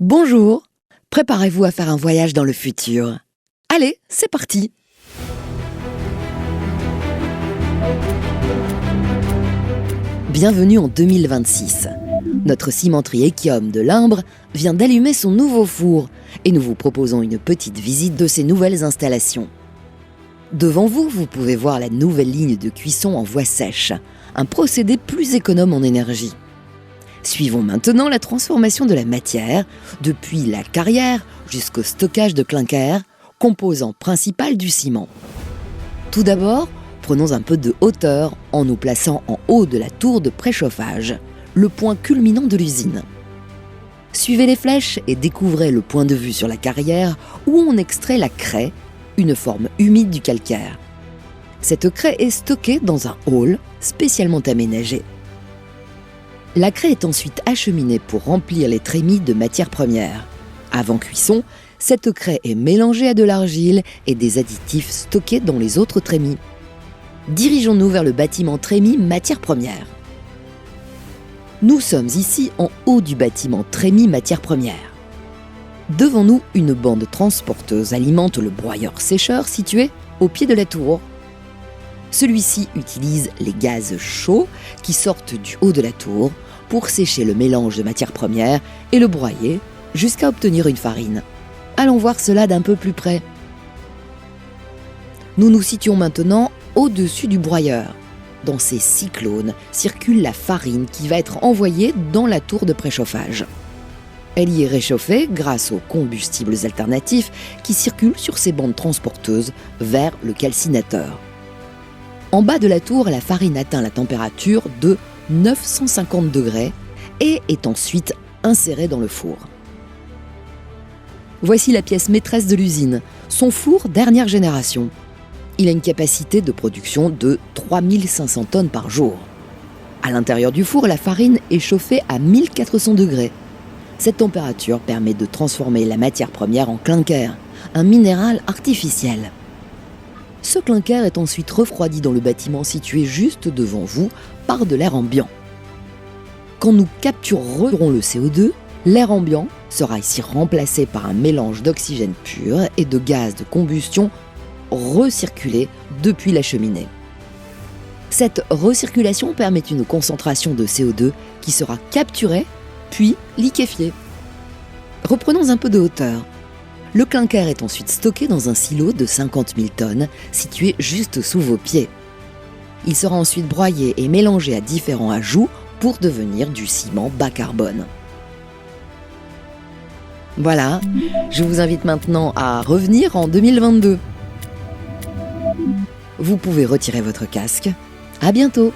Bonjour, préparez-vous à faire un voyage dans le futur. Allez, c'est parti! Bienvenue en 2026. Notre cimenterie Ekiom de Limbre vient d'allumer son nouveau four et nous vous proposons une petite visite de ses nouvelles installations. Devant vous, vous pouvez voir la nouvelle ligne de cuisson en voie sèche, un procédé plus économe en énergie. Suivons maintenant la transformation de la matière, depuis la carrière jusqu'au stockage de clinker, composant principal du ciment. Tout d'abord, prenons un peu de hauteur en nous plaçant en haut de la tour de préchauffage, le point culminant de l'usine. Suivez les flèches et découvrez le point de vue sur la carrière où on extrait la craie, une forme humide du calcaire. Cette craie est stockée dans un hall spécialement aménagé. La craie est ensuite acheminée pour remplir les trémies de matières premières. Avant cuisson, cette craie est mélangée à de l'argile et des additifs stockés dans les autres trémies. Dirigeons-nous vers le bâtiment trémies matières premières. Nous sommes ici en haut du bâtiment trémies matières premières. Devant nous, une bande transporteuse alimente le broyeur-sécheur situé au pied de la tour. Celui-ci utilise les gaz chauds qui sortent du haut de la tour pour sécher le mélange de matières premières et le broyer jusqu'à obtenir une farine. Allons voir cela d'un peu plus près. Nous nous situons maintenant au-dessus du broyeur. Dans ces cyclones circule la farine qui va être envoyée dans la tour de préchauffage. Elle y est réchauffée grâce aux combustibles alternatifs qui circulent sur ces bandes transporteuses vers le calcinateur. En bas de la tour, la farine atteint la température de 950 degrés et est ensuite insérée dans le four. Voici la pièce maîtresse de l'usine, son four dernière génération. Il a une capacité de production de 3500 tonnes par jour. À l'intérieur du four, la farine est chauffée à 1400 degrés. Cette température permet de transformer la matière première en clinker, un minéral artificiel. Ce clinker est ensuite refroidi dans le bâtiment situé juste devant vous par de l'air ambiant. Quand nous capturerons le CO2, l'air ambiant sera ici remplacé par un mélange d'oxygène pur et de gaz de combustion recirculé depuis la cheminée. Cette recirculation permet une concentration de CO2 qui sera capturée puis liquéfiée. Reprenons un peu de hauteur. Le clinker est ensuite stocké dans un silo de 50 000 tonnes situé juste sous vos pieds. Il sera ensuite broyé et mélangé à différents ajouts pour devenir du ciment bas carbone. Voilà, je vous invite maintenant à revenir en 2022. Vous pouvez retirer votre casque. À bientôt!